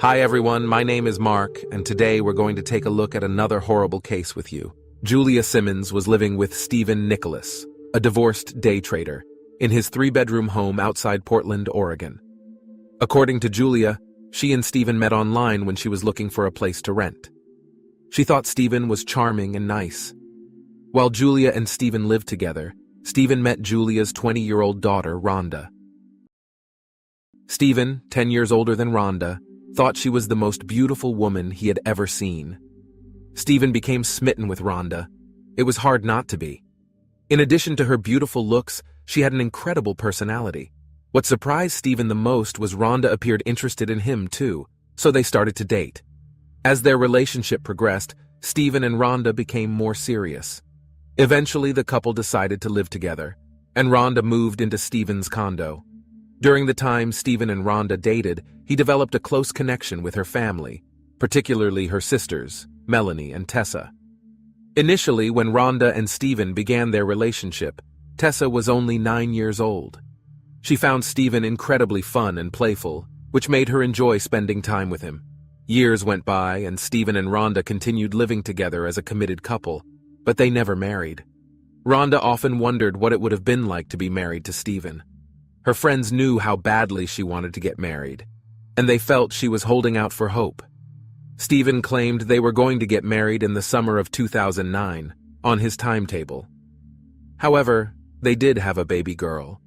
Hi everyone, my name is Mark, and today we're going to take a look at another horrible case with you. Julia Simmons was living with Stephen Nichols, a divorced day trader, in his 3-bedroom home outside Portland, Oregon. According to Julia, she and Stephen met online when she was looking for a place to rent. She thought Stephen was charming and nice. While Julia and Stephen lived together, Stephen met Julia's 20-year-old daughter, Rhonda. Stephen, 10 years older than Rhonda, thought she was the most beautiful woman he had ever seen. Stephen became smitten with Rhonda. It was hard not to be. In addition to her beautiful looks, she had an incredible personality. What surprised Stephen the most was Rhonda appeared interested in him too, so they started to date. As their relationship progressed, Stephen and Rhonda became more serious. Eventually, the couple decided to live together, and Rhonda moved into Stephen's condo. During the time Stephen and Rhonda dated, he developed a close connection with her family, particularly her sisters, Melanie and Tessa. Initially, when Rhonda and Stephen began their relationship, Tessa was only 9 years old. She found Stephen incredibly fun and playful, which made her enjoy spending time with him. Years went by, and Stephen and Rhonda continued living together as a committed couple, but they never married. Rhonda often wondered what it would have been like to be married to Stephen. Her friends knew how badly she wanted to get married, and they felt she was holding out for hope. Stephen claimed they were going to get married in the summer of 2009, on his timetable. However, they did have a baby girl,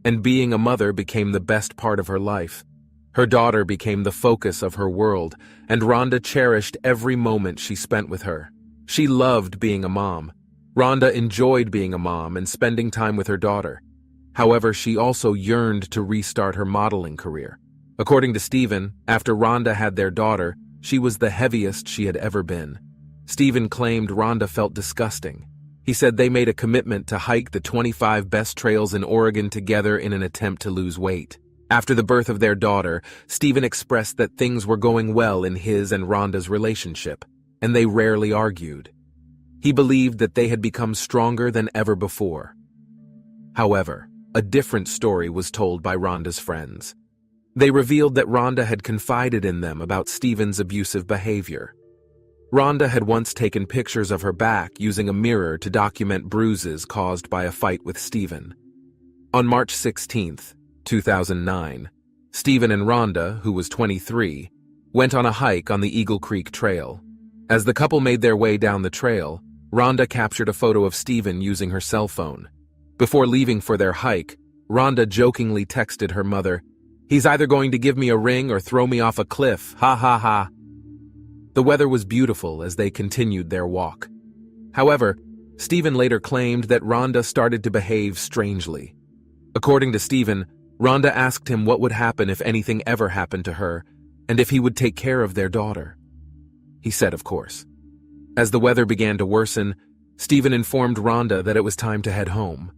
and being a mother became the best part of her life. Her daughter became the focus of her world, and Rhonda cherished every moment she spent with her. She loved being a mom. Rhonda enjoyed being a mom and spending time with her daughter. However, she also yearned to restart her modeling career. According to Stephen, after Rhonda had their daughter, she was the heaviest she had ever been. Stephen claimed Rhonda felt disgusting. He said they made a commitment to hike the 25 best trails in Oregon together in an attempt to lose weight. After the birth of their daughter, Stephen expressed that things were going well in his and Rhonda's relationship, and they rarely argued. He believed that they had become stronger than ever before. However, a different story was told by Rhonda's friends. They revealed that Rhonda had confided in them about Stephen's abusive behavior. Rhonda had once taken pictures of her back using a mirror to document bruises caused by a fight with Stephen. On March 16, 2009, Stephen and Rhonda, who was 23, went on a hike on the Eagle Creek Trail. As the couple made their way down the trail, Rhonda captured a photo of Stephen using her cell phone. Before leaving for their hike, Rhonda jokingly texted her mother, "He's either going to give me a ring or throw me off a cliff, ha ha ha." The weather was beautiful as they continued their walk. However, Stephen later claimed that Rhonda started to behave strangely. According to Stephen, Rhonda asked him what would happen if anything ever happened to her, and if he would take care of their daughter. He said, of course. As the weather began to worsen, Stephen informed Rhonda that it was time to head home.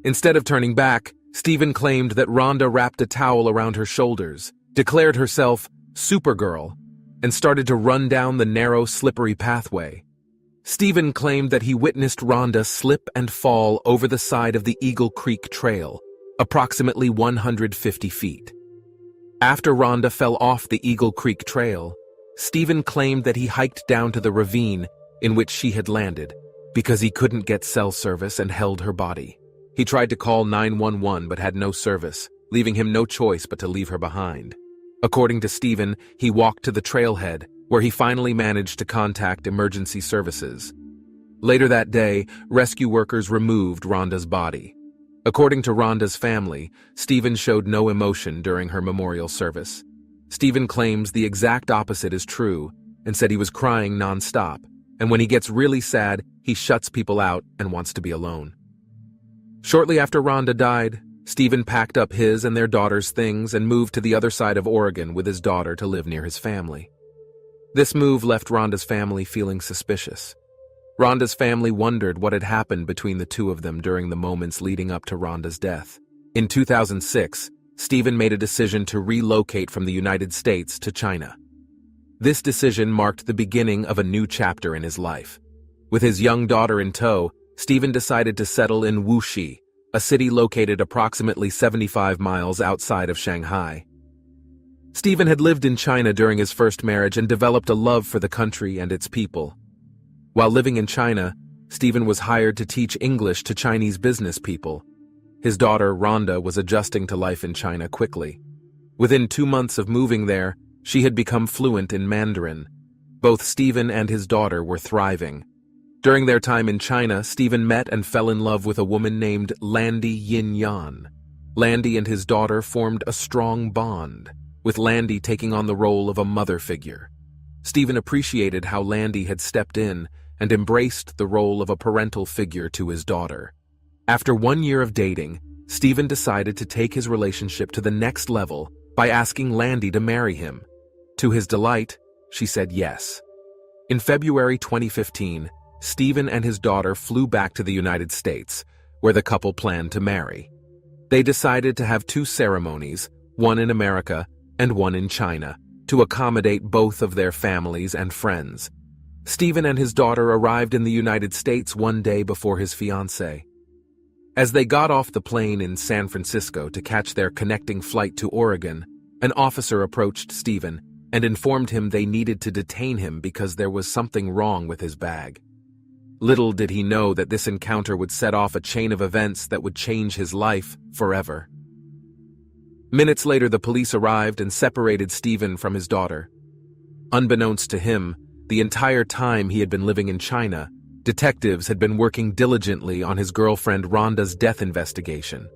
Instead of turning back, Stephen claimed that Rhonda wrapped a towel around her shoulders, declared herself Supergirl, and started to run down the narrow, slippery pathway. Stephen claimed that he witnessed Rhonda slip and fall over the side of the Eagle Creek Trail, approximately 150 feet. After Rhonda fell off the Eagle Creek Trail, Stephen claimed that he hiked down to the ravine in which she had landed because he couldn't get cell service and held her body. He tried to call 911 but had no service, leaving him no choice but to leave her behind. According to Stephen, he walked to the trailhead, where he finally managed to contact emergency services. Later that day, rescue workers removed Rhonda's body. According to Rhonda's family, Stephen showed no emotion during her memorial service. Stephen claims the exact opposite is true and said he was crying nonstop, and when he gets really sad, he shuts people out and wants to be alone. Shortly after Rhonda died, Stephen packed up his and their daughter's things and moved to the other side of Oregon with his daughter to live near his family. This move left Rhonda's family feeling suspicious. Rhonda's family wondered what had happened between the two of them during the moments leading up to Rhonda's death. In 2006, Stephen made a decision to relocate from the United States to China. This decision marked the beginning of a new chapter in his life. With his young daughter in tow, Stephen decided to settle in Wuxi, a city located approximately 75 miles outside of Shanghai. Stephen had lived in China during his first marriage and developed a love for the country and its people. While living in China, Stephen was hired to teach English to Chinese business people. His daughter, Rhonda, was adjusting to life in China quickly. Within 2 months of moving there, she had become fluent in Mandarin. Both Stephen and his daughter were thriving. During their time in China, Stephen met and fell in love with a woman named Landy Yin Yan. Landy and his daughter formed a strong bond, with Landy taking on the role of a mother figure. Stephen appreciated how Landy had stepped in and embraced the role of a parental figure to his daughter. After 1 year of dating, Stephen decided to take his relationship to the next level by asking Landy to marry him. To his delight, she said yes. In February 2015, Stephen and his daughter flew back to the United States, where the couple planned to marry. They decided to have 2 ceremonies, one in America and one in China, to accommodate both of their families and friends. Stephen and his daughter arrived in the United States 1 day before his fiancée. As they got off the plane in San Francisco to catch their connecting flight to Oregon, an officer approached Stephen and informed him they needed to detain him because there was something wrong with his bag. Little did he know that this encounter would set off a chain of events that would change his life forever. Minutes later, the police arrived and separated Stephen from his daughter. Unbeknownst to him, the entire time he had been living in China, detectives had been working diligently on his girlfriend Rhonda's death investigation.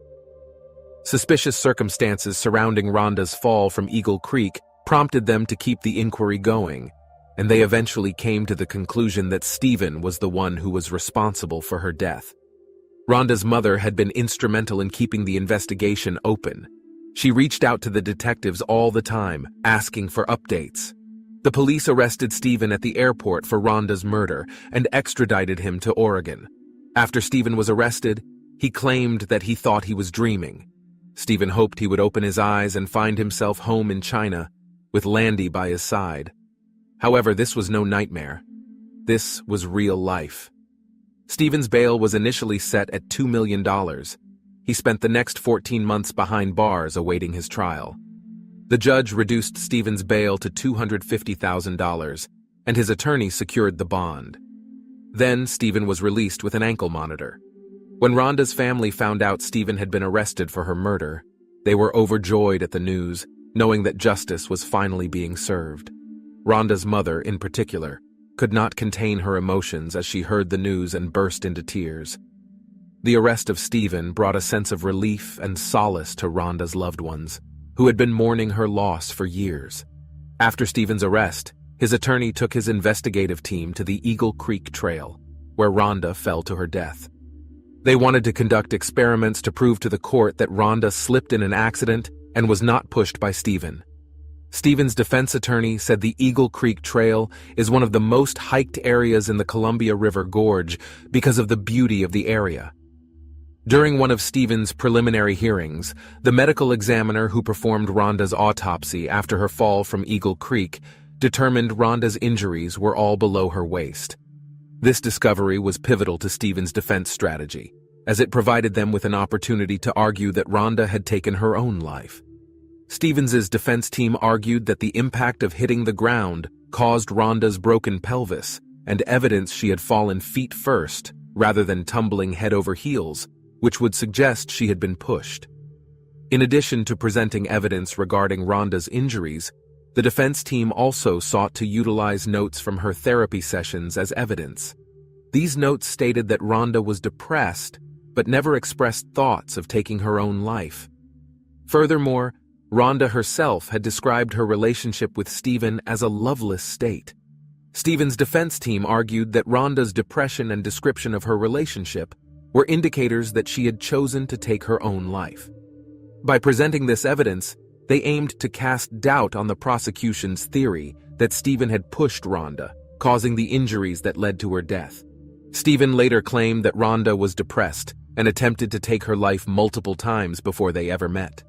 Suspicious circumstances surrounding Rhonda's fall from Eagle Creek prompted them to keep the inquiry going, and they eventually came to the conclusion that Stephen was the one who was responsible for her death. Rhonda's mother had been instrumental in keeping the investigation open. She reached out to the detectives all the time, asking for updates. The police arrested Stephen at the airport for Rhonda's murder and extradited him to Oregon. After Stephen was arrested, he claimed that he thought he was dreaming. Stephen hoped he would open his eyes and find himself home in China, with Landy by his side. However, this was no nightmare. This was real life. Stephen's bail was initially set at $2 million. He spent the next 14 months behind bars awaiting his trial. The judge reduced Stephen's bail to $250,000, and his attorney secured the bond. Then Stephen was released with an ankle monitor. When Rhonda's family found out Stephen had been arrested for her murder, they were overjoyed at the news, knowing that justice was finally being served. Rhonda's mother, in particular, could not contain her emotions as she heard the news and burst into tears. The arrest of Stephen brought a sense of relief and solace to Rhonda's loved ones, who had been mourning her loss for years. After Stephen's arrest, his attorney took his investigative team to the Eagle Creek Trail, where Rhonda fell to her death. They wanted to conduct experiments to prove to the court that Rhonda slipped in an accident and was not pushed by Stephen. Stephen's defense attorney said the Eagle Creek Trail is one of the most hiked areas in the Columbia River Gorge because of the beauty of the area. During one of Stephen's preliminary hearings, the medical examiner who performed Rhonda's autopsy after her fall from Eagle Creek determined Rhonda's injuries were all below her waist. This discovery was pivotal to Stephen's defense strategy, as it provided them with an opportunity to argue that Rhonda had taken her own life. Stevens's defense team argued that the impact of hitting the ground caused Rhonda's broken pelvis, and evidence she had fallen feet first rather than tumbling head over heels, which would suggest she had been pushed. In addition to presenting evidence regarding Rhonda's injuries, the defense team also sought to utilize notes from her therapy sessions as evidence. These notes stated that Rhonda was depressed, but never expressed thoughts of taking her own life. Furthermore, Rhonda herself had described her relationship with Stephen as a loveless state. Stephen's defense team argued that Rhonda's depression and description of her relationship were indicators that she had chosen to take her own life. By presenting this evidence, they aimed to cast doubt on the prosecution's theory that Stephen had pushed Rhonda, causing the injuries that led to her death. Stephen later claimed that Rhonda was depressed and attempted to take her life multiple times before they ever met.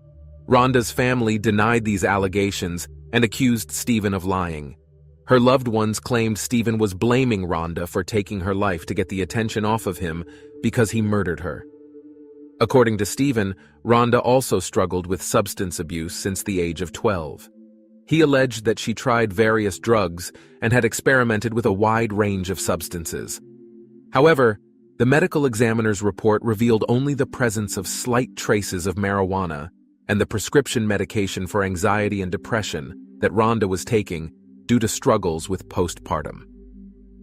Rhonda's family denied these allegations and accused Stephen of lying. Her loved ones claimed Stephen was blaming Rhonda for taking her life to get the attention off of him because he murdered her. According to Stephen, Rhonda also struggled with substance abuse since the age of 12. He alleged that she tried various drugs and had experimented with a wide range of substances. However, the medical examiner's report revealed only the presence of slight traces of marijuana and the prescription medication for anxiety and depression that Rhonda was taking due to struggles with postpartum.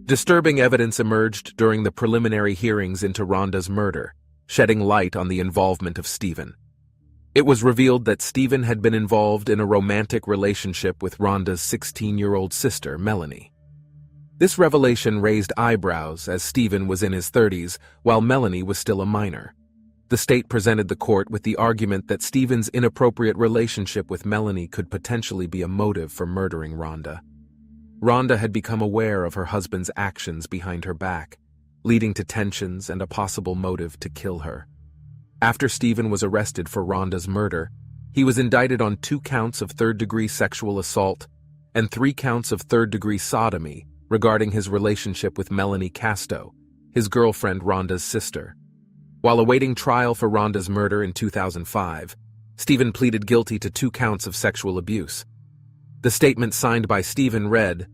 Disturbing evidence emerged during the preliminary hearings into Rhonda's murder, shedding light on the involvement of Stephen. It was revealed that Stephen had been involved in a romantic relationship with Rhonda's 16-year-old sister, Melanie. This revelation raised eyebrows as Stephen was in his 30s while Melanie was still a minor. The state presented the court with the argument that Stephen's inappropriate relationship with Melanie could potentially be a motive for murdering Rhonda. Rhonda had become aware of her husband's actions behind her back, leading to tensions and a possible motive to kill her. After Stephen was arrested for Rhonda's murder, he was indicted on 2 counts of third-degree sexual assault and 3 counts of third-degree sodomy regarding his relationship with Melanie Casto, his girlfriend Rhonda's sister. While awaiting trial for Rhonda's murder in 2005, Stephen pleaded guilty to 2 counts of sexual abuse. The statement signed by Stephen read,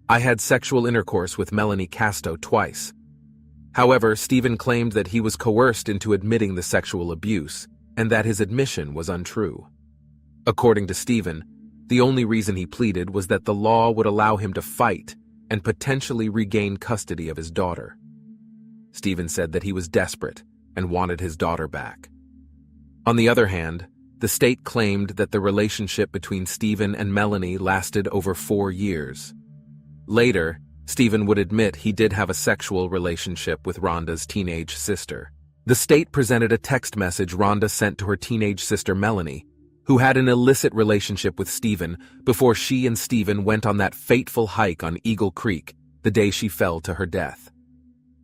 "I had sexual intercourse with Melanie Casto twice." However, Stephen claimed that he was coerced into admitting the sexual abuse and that his admission was untrue. According to Stephen, the only reason he pleaded was that the law would allow him to fight and potentially regain custody of his daughter. Stephen said that he was desperate and wanted his daughter back. On the other hand, the state claimed that the relationship between Stephen and Melanie lasted over 4 years. Later, Stephen would admit he did have a sexual relationship with Rhonda's teenage sister. The state presented a text message Rhonda sent to her teenage sister Melanie, who had an illicit relationship with Stephen before she and Stephen went on that fateful hike on Eagle Creek the day she fell to her death.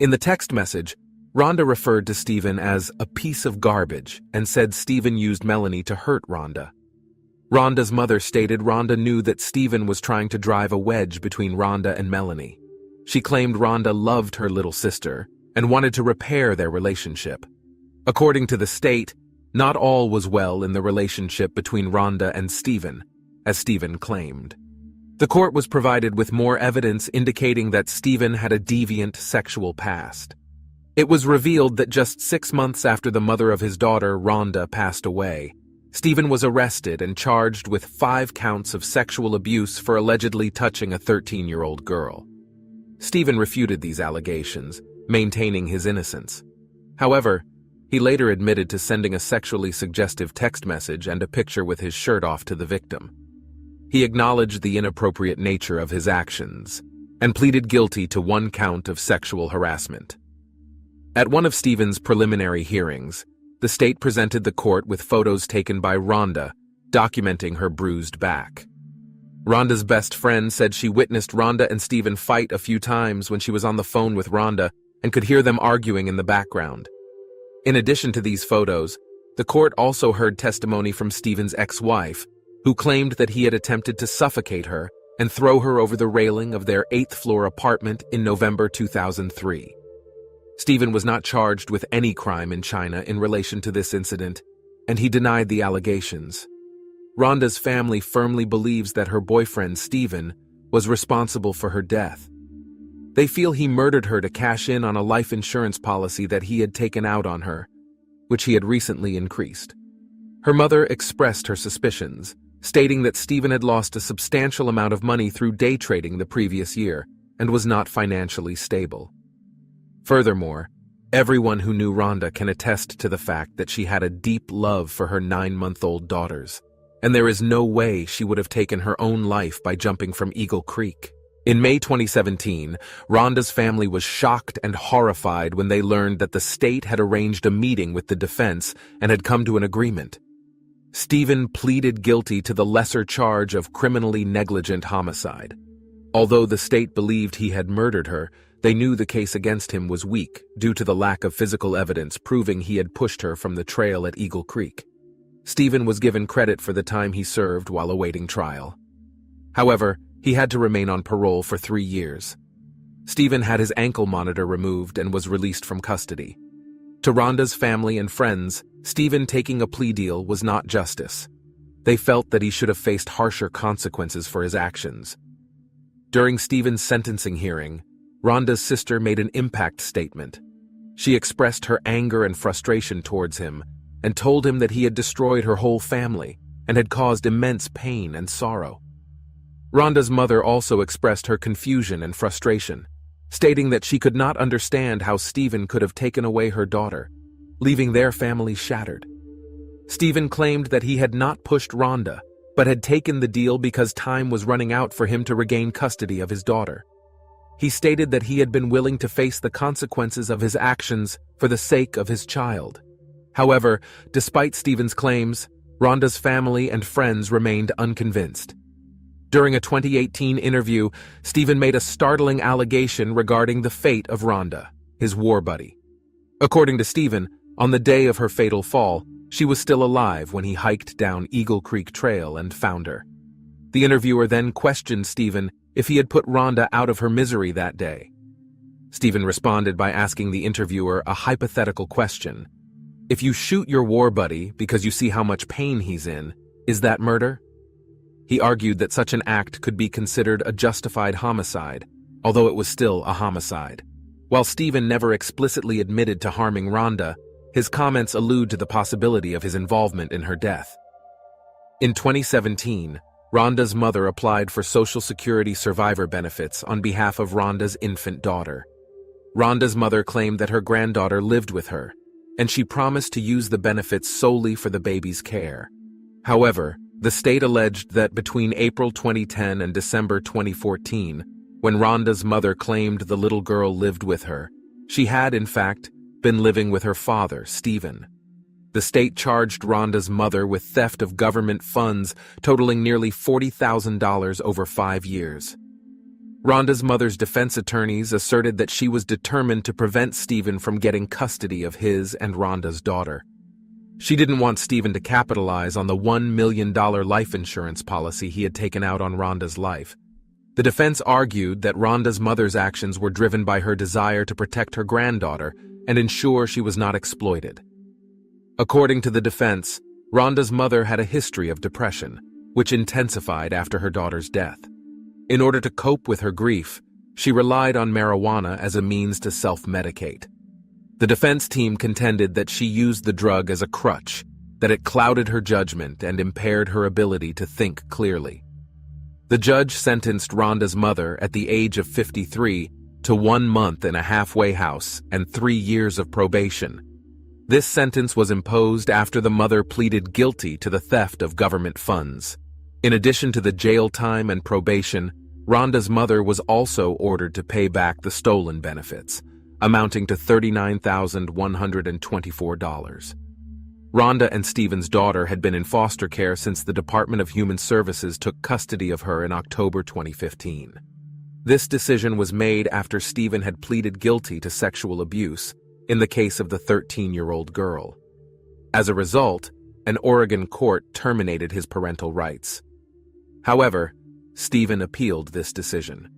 In the text message, Rhonda referred to Stephen as a piece of garbage and said Stephen used Melanie to hurt Rhonda. Rhonda's mother stated Rhonda knew that Stephen was trying to drive a wedge between Rhonda and Melanie. She claimed Rhonda loved her little sister and wanted to repair their relationship. According to the state, not all was well in the relationship between Rhonda and Stephen, as Stephen claimed. The court was provided with more evidence indicating that Stephen had a deviant sexual past. It was revealed that just 6 months after the mother of his daughter, Rhonda, passed away, Stephen was arrested and charged with 5 counts of sexual abuse for allegedly touching a 13-year-old girl. Stephen refuted these allegations, maintaining his innocence. However, he later admitted to sending a sexually suggestive text message and a picture with his shirt off to the victim. He acknowledged the inappropriate nature of his actions and pleaded guilty to 1 count of sexual harassment. At one of Stephen's preliminary hearings, the state presented the court with photos taken by Rhonda, documenting her bruised back. Rhonda's best friend said she witnessed Rhonda and Stephen fight a few times when she was on the phone with Rhonda and could hear them arguing in the background. In addition to these photos, the court also heard testimony from Stephen's ex-wife, who claimed that he had attempted to suffocate her and throw her over the railing of their 8th-floor apartment in November 2003. Stephen was not charged with any crime in China in relation to this incident, and he denied the allegations. Rhonda's family firmly believes that her boyfriend, Stephen, was responsible for her death. They feel he murdered her to cash in on a life insurance policy that he had taken out on her, which he had recently increased. Her mother expressed her suspicions, stating that Stephen had lost a substantial amount of money through day trading the previous year and was not financially stable. Furthermore, everyone who knew Rhonda can attest to the fact that she had a deep love for her 9-month-old daughters, and there is no way she would have taken her own life by jumping from Eagle Creek. In May 2017, Rhonda's family was shocked and horrified when they learned that the state had arranged a meeting with the defense and had come to an agreement. Stephen pleaded guilty to the lesser charge of criminally negligent homicide. Although the state believed he had murdered her, they knew the case against him was weak due to the lack of physical evidence proving he had pushed her from the trail at Eagle Creek. Stephen was given credit for the time he served while awaiting trial. However, he had to remain on parole for 3 years. Stephen had his ankle monitor removed and was released from custody. To Rhonda's family and friends, Stephen taking a plea deal was not justice. They felt that he should have faced harsher consequences for his actions. During Stephen's sentencing hearing, Rhonda's sister made an impact statement. She expressed her anger and frustration towards him and told him that he had destroyed her whole family and had caused immense pain and sorrow. Rhonda's mother also expressed her confusion and frustration, stating that she could not understand how Stephen could have taken away her daughter, leaving their family shattered. Stephen claimed that he had not pushed Rhonda, but had taken the deal because time was running out for him to regain custody of his daughter. He stated that he had been willing to face the consequences of his actions for the sake of his child. However, despite Stephen's claims, Rhonda's family and friends remained unconvinced. During a 2018 interview, Stephen made a startling allegation regarding the fate of Rhonda, his war buddy. According to Stephen, on the day of her fatal fall, she was still alive when he hiked down Eagle Creek Trail and found her. The interviewer then questioned Stephen if he had put Rhonda out of her misery that day. Stephen responded by asking the interviewer a hypothetical question. If you shoot your war buddy because you see how much pain he's in, is that murder? He argued that such an act could be considered a justified homicide, although it was still a homicide. While Stephen never explicitly admitted to harming Rhonda, his comments allude to the possibility of his involvement in her death. In 2017, Rhonda's mother applied for Social Security survivor benefits on behalf of Rhonda's infant daughter. Rhonda's mother claimed that her granddaughter lived with her, and she promised to use the benefits solely for the baby's care. However, the state alleged that between April 2010 and December 2014, when Rhonda's mother claimed the little girl lived with her, she had, in fact, been living with her father, Stephen. The state charged Rhonda's mother with theft of government funds totaling nearly $40,000 over 5 years. Rhonda's mother's defense attorneys asserted that she was determined to prevent Stephen from getting custody of his and Rhonda's daughter. She didn't want Stephen to capitalize on the $1 million life insurance policy he had taken out on Rhonda's life. The defense argued that Rhonda's mother's actions were driven by her desire to protect her granddaughter and ensure she was not exploited. According to the defense, Rhonda's mother had a history of depression, which intensified after her daughter's death. In order to cope with her grief, she relied on marijuana as a means to self-medicate. The defense team contended that she used the drug as a crutch, that it clouded her judgment and impaired her ability to think clearly. The judge sentenced Rhonda's mother at the age of 53 to 1 month in a halfway house and 3 years of probation. This sentence was imposed after the mother pleaded guilty to the theft of government funds. In addition to the jail time and probation, Rhonda's mother was also ordered to pay back the stolen benefits, amounting to $39,124. Rhonda and Stephen's daughter had been in foster care since the Department of Human Services took custody of her in October 2015. This decision was made after Stephen had pleaded guilty to sexual abuse in the case of the 13-year-old girl. As a result, an Oregon court terminated his parental rights. However, Stephen appealed this decision.